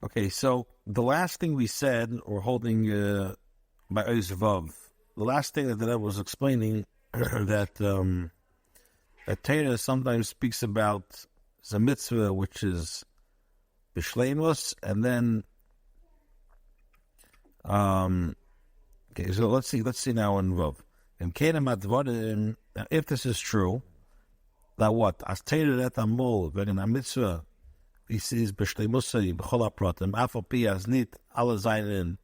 Okay, so the last thing we said, we're holding by Oizvav. The last thing that I was explaining that Torah sometimes speaks about the mitzvah, which is b'shleimus, and then okay. So let's see now in Vav. If this is true, that what as Torah that amol wegen a mitzvah. This is b'shleimusay b'chol hapratim afal pi as nit alle zayin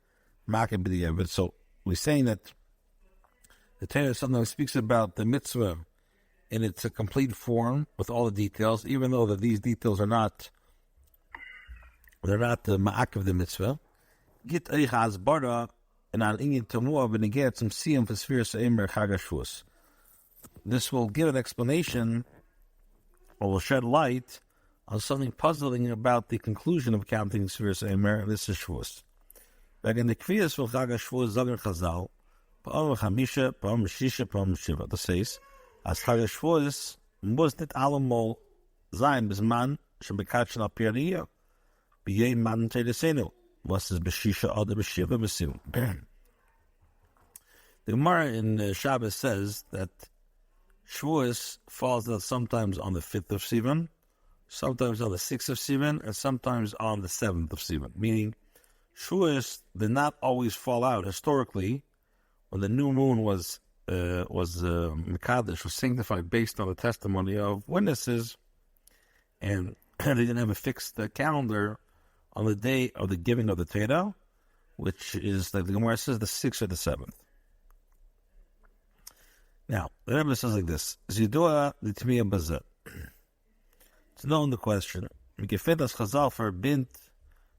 maken b'diavad. So we're saying that the Torah sometimes speaks about the mitzvah in its a complete form with all the details, even though that these details are not the ma'ak of the mitzvah. Git eich hasbara and al inyan tamua v'neget some siyam v'sfiras eimer chag hashvuos. This will give an explanation, or will shed light on something puzzling about the conclusion of counting Sfiras Eimer, and this is Shavuos. Wegen the Kviyas for Chag HaShavuos Zager Chazal, Pa'om Chamisha, Pa'om Shisha, Pa'om Shiva. Das heißt, as Chag HaShavuos muss nicht allemal sein, bis man schon bekannt schon aperiert, bei jedem Mann Teresenu, was ist Beshisha oder Beshiva Besiv. The Gemara in Shabbos says that Shavuos falls out sometimes on the 5th of Sivan, sometimes on the 6th of Sivan, and sometimes on the 7th of Sivan. Meaning, Shavuos did not always fall out historically when the new moon was Mekadesh, was sanctified based on the testimony of witnesses, and they didn't have a fixed calendar on the day of the giving of the Torah, which is, like the Gemara says, the 6th or the 7th. Now, the Rebbe says like this: Zidua l'tmiya bazeh. It's known the question. Gefällt das Chazal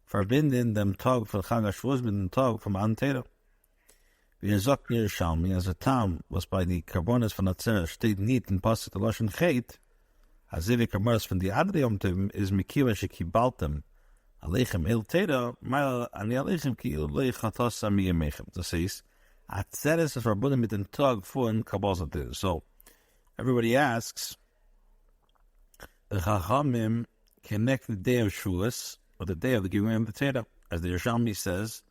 verbinden dem Tag von Chag HaShavuos mit dem Tag vom Antera. Wie sagt Yerushalmi, as a Tam was by the Karbonis von Atzera steht nicht in Pasuk der Lashon Chet, as if the Karbonis von die Adri Yomtiv is Mikiva shekibaltem aleichem el Teda, mal ani aleichem ki ulei chatos amiyemechem. Das heißt, Atzera is verbunden mit dem Tag von Kabbalas Atera. So, everybody asks, the Chachamim connect the day of Shavuos with the day of the giving of the Torah. As the Yerushalmi says,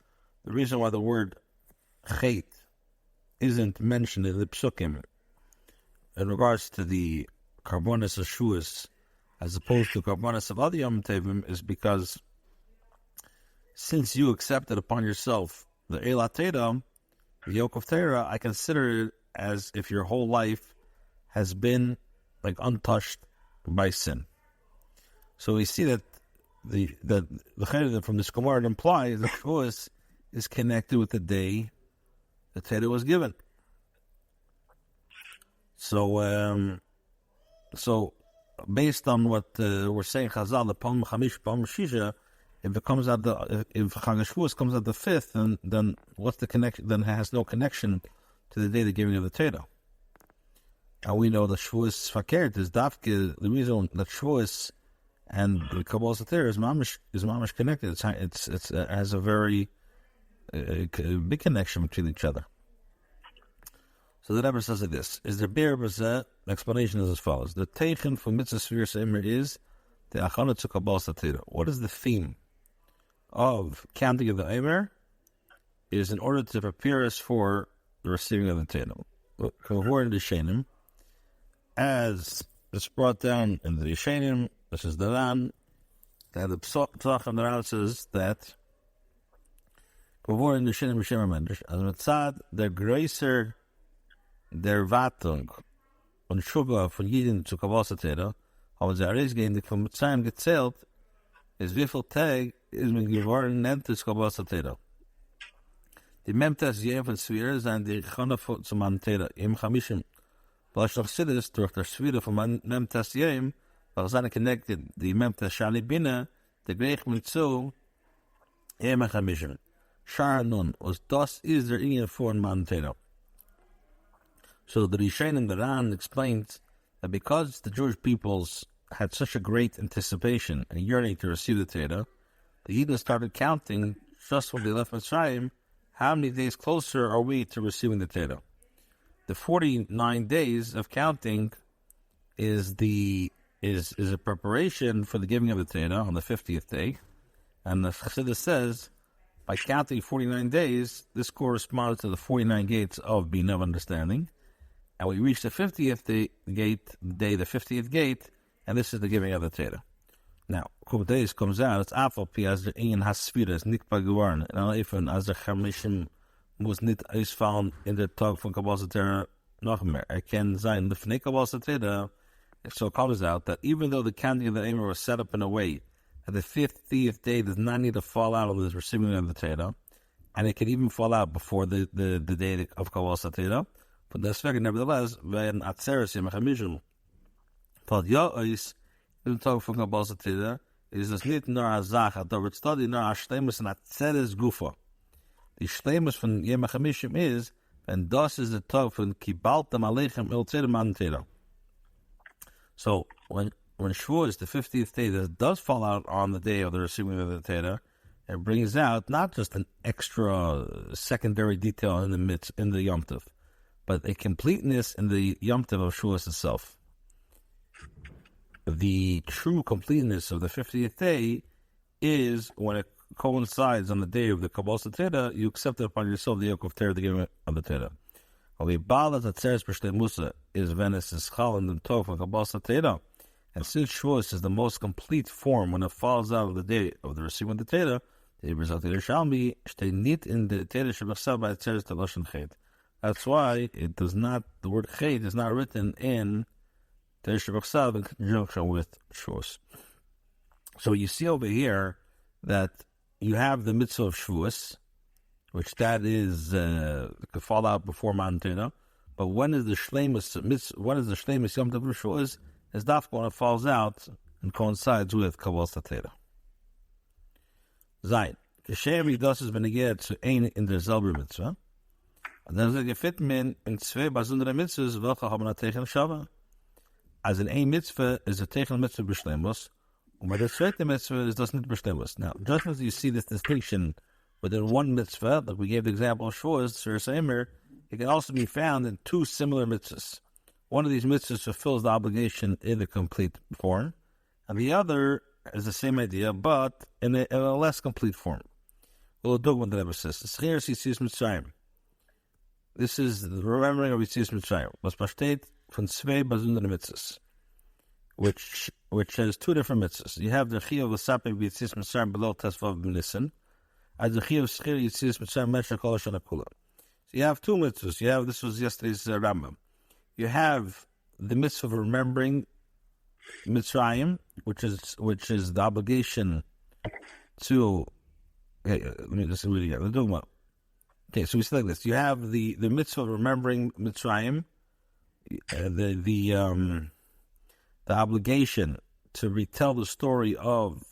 the reason why the word Chet isn't mentioned in the Psukim in regards to the Karbonis of Shavuos as opposed to Karbonis of other Yom Tevim is because since you accepted upon yourself the Eilat Torah, the yoke of Torah, I consider it as if your whole life has been like untouched by sin. So we see that the Chayda from this Gemara implies that Shavuos is connected with the day the Torah was given. So based on what we're saying, Chazal, the Pam Chamish, Pam Shisha, if it comes out if Chag HaShavuos comes out the 5th, then what's the connection? Then it has no connection to the day of the giving of the Torah. And we know that Shavuos Fakert is Dafke, the reason that Shavuos and the Kabbalas Atera is mamish connected. It has a very big connection between each other. So the Rebbe says like this: is the Be'er Bazeh? The explanation is as follows: the Teichen for Mitzvah Sfiras Eimer is the Achana to Kabbalas Atera. What is the theme of counting of the Eimer? Is in order to prepare us for the receiving of the Torah. According to Shenim, as it's brought down in the Yeshanim, this is the Ran, that the Psach and the Ran says that in the Yeshanim B'Shem HaMendesh, as Mitzad, der größer der Wartung und Shubha von Jiden zu Kabbalas Atera, haben sie herausgehend, die von Mitzrayim gezählt, ist wie viel Tag ist mit geworden, nennt es Kabbalas Atera. Die Memtes Jem von Svira sind die Chana zum Antera, im Chamishim. Weil ich noch Siddes, durch der Svira von Memtes Jem, weil seine connected, die Memtes Shali Bina, der Grech mit zu, Jem Chamishim. Shar nun, was das ist der Ingen von Antera. So the Rishain and the Ran explains that because the Jewish peoples had such a great anticipation and yearning to receive the Torah, the Yidden started counting just when they left Mitzrayim, how many days closer are we to receiving the Torah? The 49 days of counting is a preparation for the giving of the Torah on the 50th day, And the Chassidus says, by counting 49 days, this corresponds to the 49 gates of Bina of understanding. And we reach the 50th gate, the 50th gate, and this is the giving of the Torah. Now, Kubateis comes out, it's Afal Pi, as the Ein Hasfira, is Nikpa Gewarn, and all even as the Chamishim was nicht ausfallen in der Tag von Kabbalah Torah noch mehr. Can sein, the Fnei Kabbalah Torah, if so comes out, that even though the counting of the Eimer was set up in a way that the 50th day does not need to fall out of the receiving of the Torah, and it can even fall out before the day of Kabbalah Torah, but the Svega, nevertheless, when Atzeres Yom HaChamishim, thought Ya'is, in the Tag von Kabbalah Torah, is das nicht nur a Sache, da wird study nur a Shleimus and Atzeres Gufa. The Shleimus von Yom HaChamishim is, and das is the Tag von Kibaltem Aleichem El Tzedem An Torah. So, when Shavuos, the 50th day, that does fall out on the day of the receiving of the Torah, it brings out not just an extra secondary detail in the Yom Tov, but a completeness in the Yom Tov of Shavuos itself. The true completeness of the 50th day is when it coincides on the day of the Kabbalah Torah, you accept it upon yourself the yoke of Torah, the giving of the Torah. The Baal Atzeres B'Shtei Musa is Venice is Chal in the Tov of Kabbalah Torah, and since Shavuos is the most complete form when it falls out of the day of the receiving of the Torah, the result of the Yerushalmi stay nit in the Torah Shebachsav by Atzeres Teloshen Chet. That's why it does not. The word Chet is not written in Torah Shebachsav in conjunction with Shavuos. So you see over here that you have the mitzvah of Shavuos, which that is could fall out before Mount Torah. But when is the shleimus Yom Tov Shavuos? Is dafka when it falls out and coincides with Kabbalah Torah. Zayin. Keshem das is beneged zu ein in der selber mitzvah. And then the gefitmen in zwei besondere mitzvahs welche haben a tegen Shava. As in ein mitzvah is a tegen mitzvah b'shleimus, and by the zweite mitzvah is das nicht b'shleimus. Now, just as you see this distinction within one mitzvah, like we gave the example of Shavuos, Seimer, it can also be found in two similar mitzvahs. One of these mitzvahs fulfills the obligation in a complete form, and the other is the same idea, but in a less complete form. This is the remembering of Yetzias Mitzrayim. Was besteht von zwei besondere mitzvahs, which has two different mitzvahs. You have the Chiyuv L'Sapek Yetzias Mitzrayim below Tesvav B'Nissen, as the Chiyuv Schir Yetzias Mitzrayim Mesha Kol Shana Kula. So you have two mitzvahs. This was yesterday's Rambam. You have the mitzvah of remembering Mitzrayim, which is the obligation to. Okay, let me just read it again. Let's do one. Okay, so we say like this: you have the mitzvah of remembering Mitzrayim, the obligation to retell the story of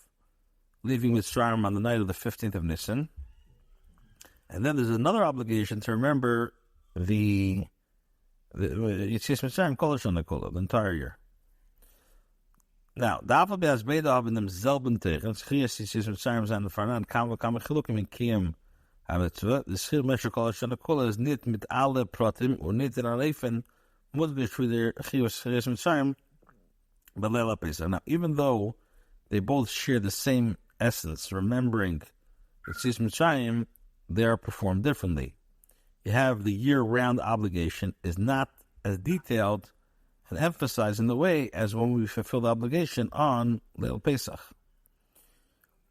leaving Mitzrayim on the night of the 15th of Nisan, and then there's another obligation to remember the Yetzias Mitzrayim Kol Shana Kula, the entire year. Now, daarvoor bij als beide hebben hem zelben tegen. Het schrier is Yetzias Mitzrayim zijn de Farnan, kamen gelukkig in Kiyam hebben de schrier Mesha Kol Shana Kula is niet met alle pratim, of niet in haar leven, moet be through their Yetzias Mitzrayim, but Leila Pesach. Now, even though they both share the same essence, remembering Yetzias Mitzrayim, they are performed differently. You have the year-round obligation is not as detailed and emphasized in the way as when we fulfill the obligation on Leil Pesach.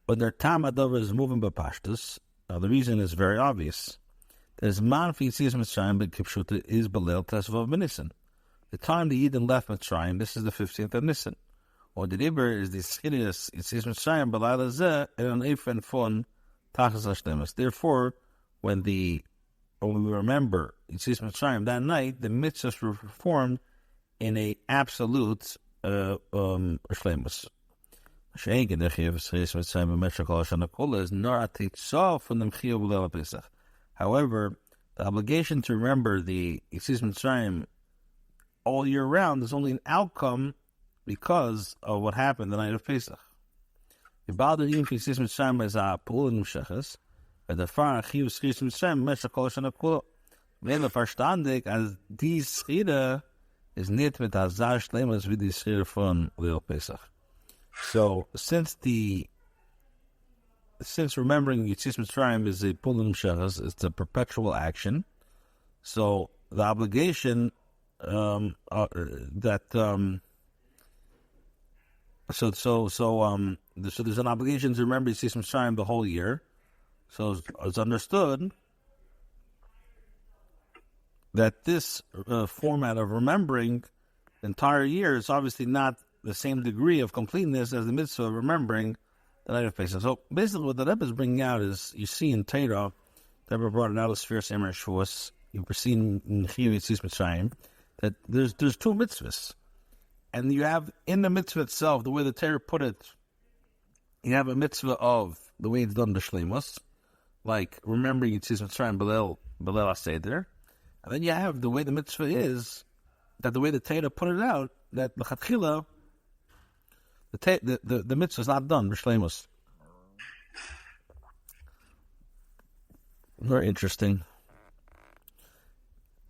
But their Tam Adover is moving by Pashtus. Now the reason is very obvious. There's Man for Yetzias Mitzrayim, but Kipshuta is B'Leil Tesvav B'Nissen. The time the Yidden left Mitzrayim, this is the 15th of Nisan. Or the Iber is the Schirias Yetzias Mitzrayim B'Layla Zeh and an Eifen Fon Tachas Hashlemus. Therefore, when we remember Yetzias Mitzrayim that night, the mitzvahs were performed in a absolute shleimus. However, the obligation to remember the Yetzias Mitzrayim all year round is only an outcome because of what happened the night of Pesach. The Yetzias Mitzrayim is a pul in Mshechas, but the Far Chiyuv Yetzias Mitzrayim Mesha Kol Shana Kula. Wenn verstandig als die Schire is nicht mit Azar Shleimus wie die Schire von Leil Pesach. So, since the since remembering Yetzias Mitzrayim is a Pulim Shechas, it's a perpetual action. So the obligation so there's an obligation to remember Yetzias Mitzrayim the whole year. So it's understood that this format of remembering the entire year is obviously not the same degree of completeness as the mitzvah of remembering the night of Pesach. So basically what the Rebbe is bringing out is, you see in Torah, the Rebbe brought it out of Sphere Semer Shavuos, you've seen in Chiyuv Yetzias Mitzrayim, that there's two mitzvahs. And you have, in the mitzvah itself, the way the Torah put it, you have a mitzvah of the way it's done b'shleimus, like remembering Yetzias Mitzrayim Belel HaSeder. And then you have the way the mitzvah is, that the way the Torah put it out, that l'chatchila, the mitzvah is not done b'shleimus. Very interesting.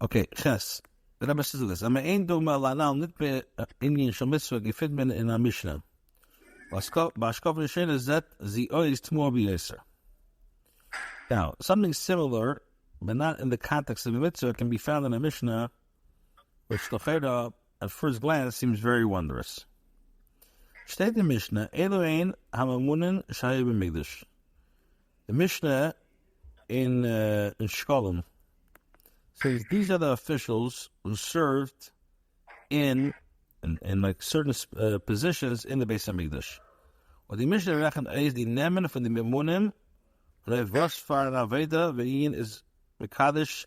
Okay, Ches. The Rebbe says this: "Ein doma lanal nitbe inyan shel mitzvah gefidmen in a Mishnah. B'ashkov nishen is that the ois tmor b'yeser." Now, something similar, but not in the context of a mitzvah, can be found in a Mishnah, which l'chera at first glance seems very wondrous. Steht the Mishnah, Elohein hamamunin shayu b'migdash. The Mishnah in Shkolem says these are the officials who served in like certain positions in the Beis Hamikdash. What the Mishnah rechnet is the nemen from the memunim, was far aveda ve'in is mekadosh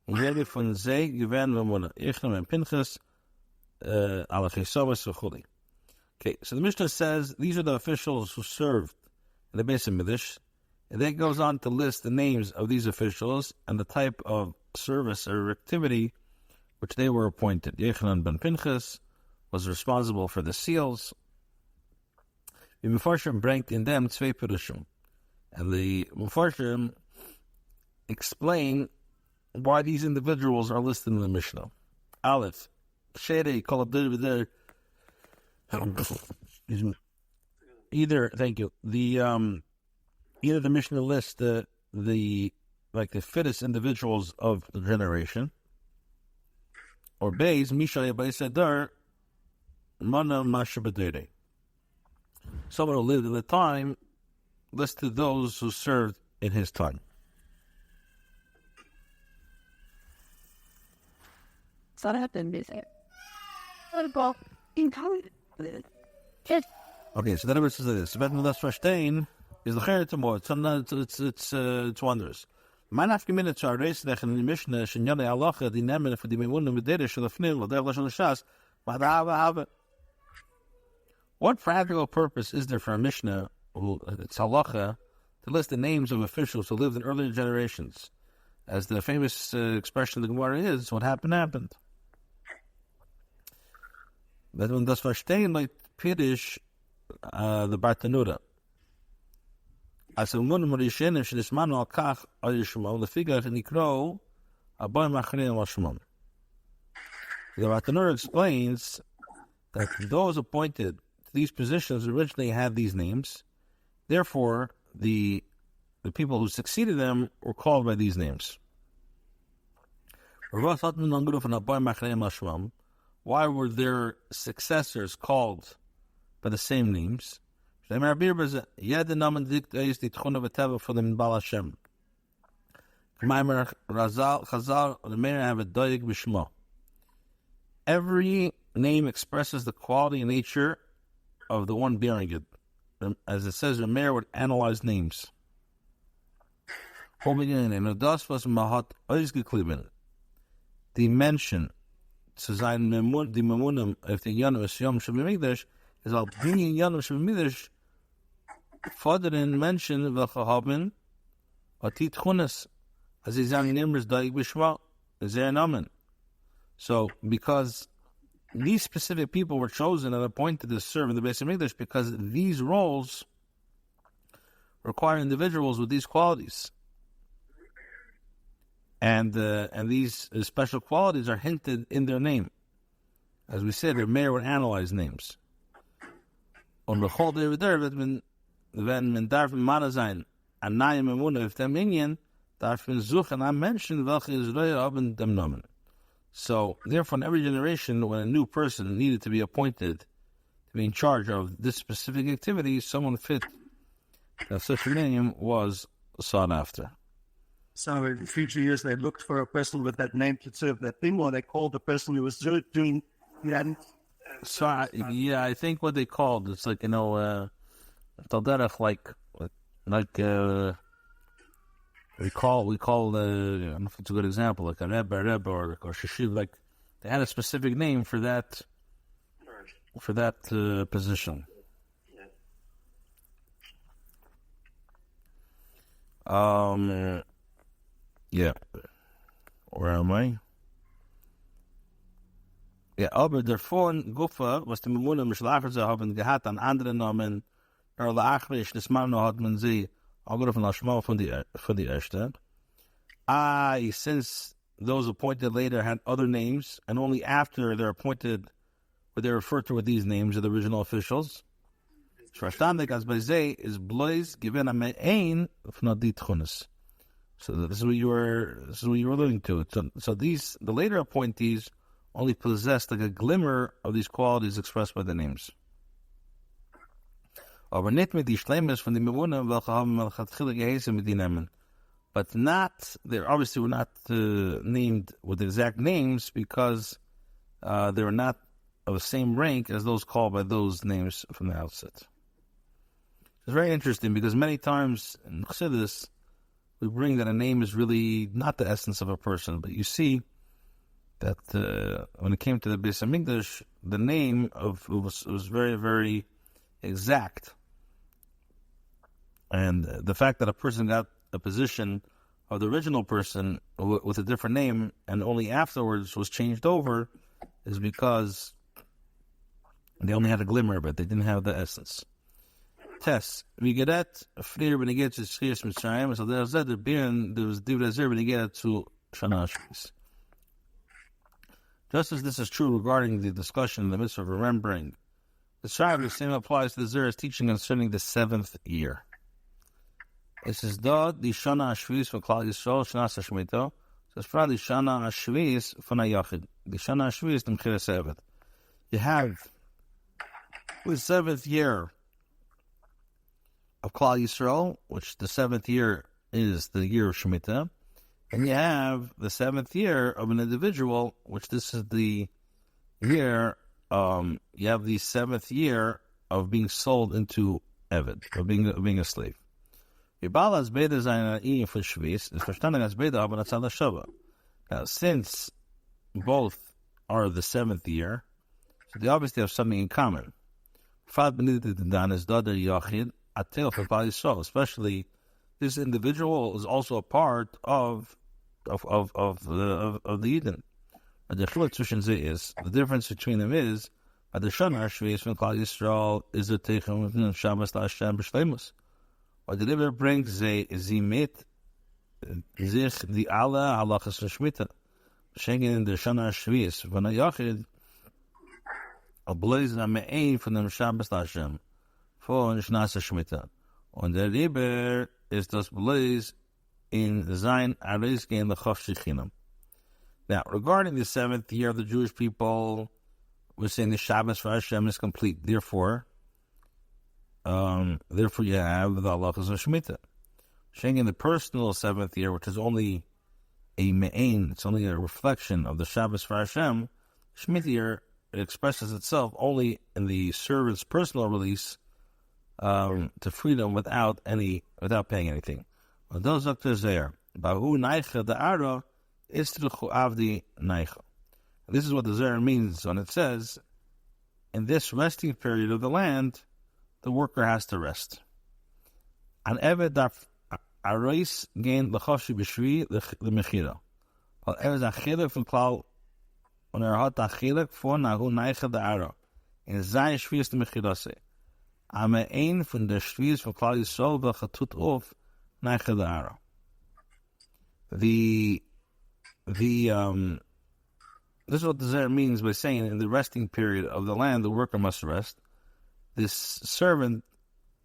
in jede von ze gewen memuna Ichnam and Pinchas ala chesomas v'chuli. Okay, so the Mishnah says these are the officials who served in the Beis Hamikdash, and then it goes on to list the names of these officials and the type of service or activity which they were appointed. Yochanan ben Pinchas was responsible for the seals. The Mefarshim bringt in them zwei perushim, and the Mefarshim explain why these individuals are listed in the Mishnah. Aleph, Sherei Kol Abdir either, thank you, either the Mishnah lists the fittest individuals of the generation, or Beis Misha Yabaisadar Mana Masha Badere. Someone who lived in the time listed those who served in his time. So that happened, basically. Okay, so then it says this. Wenn das verstehen, is the chayre tomorrow. It's wondrous. Mein afgeminnet zu arreisen in the Mishnah, shenyane halacha, die nemen for the memunim v'dere shalafnim, l'devla shalashas, v'adava hava. What practical purpose is there for a Mishnah, it's halacha, to list the names of officials who lived in earlier generations? As the famous expression of the Gemara is, what happened. But when das verstehen, like Pirish, the Bartanura, as a woman Marishin, she is man al kach al Yishmael, the figure in Ikro, Aboy Machrin al Shimon. The Bartanura explains that those appointed to these positions originally had these names. Therefore, the people who succeeded them were called by these names. Why were their successors called by the same names? Every name expresses the quality and nature of the one bearing it. As it says, the mayor would analyze names. The mention zu sein die Memunim of the Yom Shemimigdash is al bringing Yom Shemimigdash fordern Menschen welche haben atit chunas as sie sagen nimmers daig b'shma sehr namen. So because these specific people were chosen and appointed to serve in the Beis Hamikdash because these roles require individuals with these qualities. And these special qualities are hinted in their name. As we said, their mayor would analyze names. On the whole, wenn man darf Mana sein, an neue Memuna auf dem Indien, darf man suchen am Menschen, welche Israel haben dem Namen. So, therefore, in every generation, when a new person needed to be appointed to be in charge of this specific activity, someone fit that such a name was sought after. So in future years, they looked for a person with that name to serve that thing, or they called the person who was doing that. So, I think what they called, it's like, Talderach, we call, I don't know if it's a good example, like a Rebbe, or Shashiv, like, they had a specific name for that, position. Yeah. Where am I? Ja, aber davon Gufa, was die Memuna Mishlachar sie haben gehabt an anderen Namen, der Lachrisch, das Mann hat man sie angerufen als Schmal von die Erste. Since those appointed later had other names, and only after they're appointed, were they referred to with these names of the original officials. Verstandig as bei sie is bloß given a ein von die Tchunis. So this is what you were alluding to. So the later appointees only possessed like a glimmer of these qualities expressed by the names. Aber nicht mit die Schleimes von den Bewohnern, welche haben Melchatchila geheißen mit die Namen. But not, they obviously were not named with exact names because they were not of the same rank as those called by those names from the outset. It's very interesting because many times in Chassidus, we bring that a name is really not the essence of a person, but you see that when it came to the Beis Hamikdash, the name was very, very exact. And the fact that a person got a position of the original person with a different name and only afterwards was changed over is because they only had a glimmer of it. They didn't have the essence. Tess, we get that früher when you get to Sichos Mitzrayim, so there's that there was Divra when you get to Shana Shvis. Just as this is true regarding the discussion in the midst of remembering, the same applies to the Zera's teaching concerning the 7th year. It says, "Da the Shana Shvis for Kolel Yisrael Shana Shmito." So it's probably Shana Shvis for Nayachid. The Shana Shvis the Mechira Sevet. You have the 7th year of Kolel Yisrael, which the 7th year is the year of Shemitah, and you have the 7th year of an individual, which this is the year. You have the 7th year of being sold into Eved, of being a slave. Now, since both are the 7th year, so they obviously have something in common. Especially, this individual is also a part of the Eden. The difference between them is the Shana Shvis from Kolel Yisrael is a Teichem Shabbos LaHashem b'Shleimus. What the Rebbe brings sie mit sich die alle halachas Shmita. Schenken in der Shana Shvis von der Yachid ableisen am ein von dem Shabbos LaHashem von Shnas Shmita. Und der Rebbe ist das Bleis in sein Arizke in the Chof Shechinam. Now, regarding the 7th year of the Jewish people, we're saying the Shabbos for Hashem is complete. Therefore, you have the halachas of Shemitah. Saying in the personal 7th year, which is only a me'ain, it's only a reflection of the Shabbos for Hashem, Shemitah year, it expresses itself only in the servant's personal release to freedom without paying anything. Those doctors there, Bahu Naicha the Ara is Truchu Avdi Naicha. This is what the Zohar means when it says, in this resting period of the land, the worker has to rest. An Eved darf Arais gain L'choshi B'Shvi L'Mechira. Weil Eved Achilek von Klal und hat Achilek von Nahu Naicha the Ara. In sein Shvius L'Mechirase. Ame ein von der Shvius von Klal Yisrael welche tut auf Naicha the Ara. This is what the Zohar means by saying in the resting period of the land, the worker must rest. This servant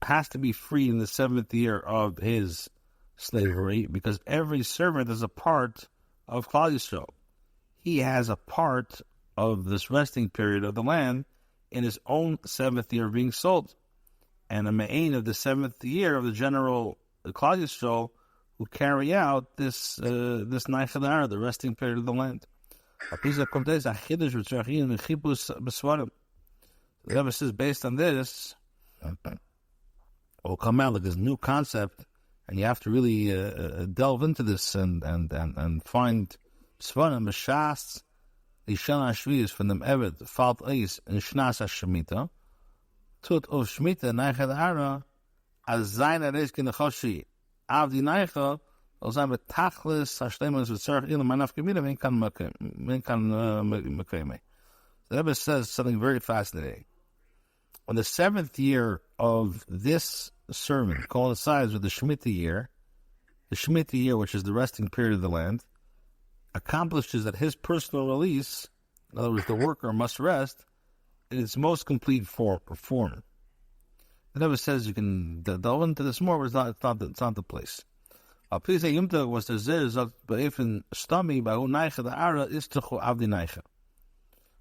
has to be free in the 7th year of his slavery, because every servant is a part of Klal Yisrael. He has a part of this resting period of the land in his own 7th year of being sold. And a me'ain of the 7th year of the general Klal Yisrael who carry out this Naichadar, the resting period of the land. The Rebbe says, based on this, will come out like this new concept, and you have to really delve into this and find Svarim B'Shas L'Shana Shvius from them Evet Falt Eis in Shnas HaShemitah Tut of Shemitah Neichad Ara as Zayin Areis Kin Choshi Avdi Neichad Ozam Betachlis Hashlemus V'Tzarech Ilam Manaf Gemina Min Kan Mekayme. The Rebbe says something very fascinating. On the 7th year of this sermon, coincides with the Shemitah year, which is the resting period of the land, accomplishes at his personal release, in other words, the worker must rest, in its most complete form. The Rebbe says you can delve into this more, but it's not the place. Please say Yumta was the Zer Zot Be'efin Stami Ba'u Neicha the Ara Istachu Avdi Neicha.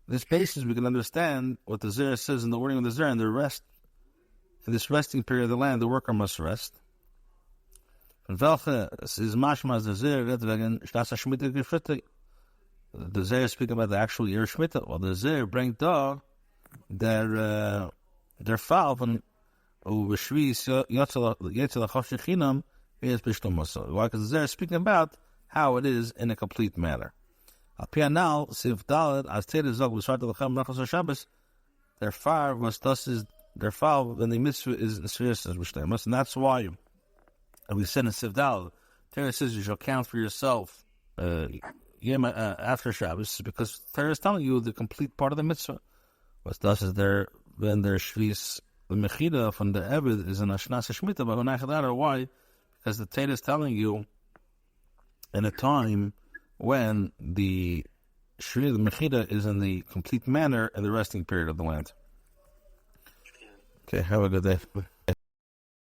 This basis we can understand what the Zer says in the wording of the Zer, and the rest, in this resting period of the land, the worker must rest. The Zer speak about the actual year of Shemitah, while the Zer bring dog their fall from Ubeshvi Yetzel Choshinam is Bishlomoso. Why? Because the Zer is speaking about how it is in a complete manner. Apianal Siv Dalet as Teda Zog was started the Cham Rachos Shabbos. Their fire was thus is their fall when the mitzvah is serious as Bishlomoso, and that's why. And we said in Siv Dalet, Torah says you shall count for yourself after Shabbos, because Torah is telling you the complete part of the mitzvah. But thus is there when their shvis the mechida from the Eved is in Ashnas Shemitah, but why? Because the Torah is telling you in a time when the shvi the mechida is in the complete manner in the resting period of the land. Okay, have a good day.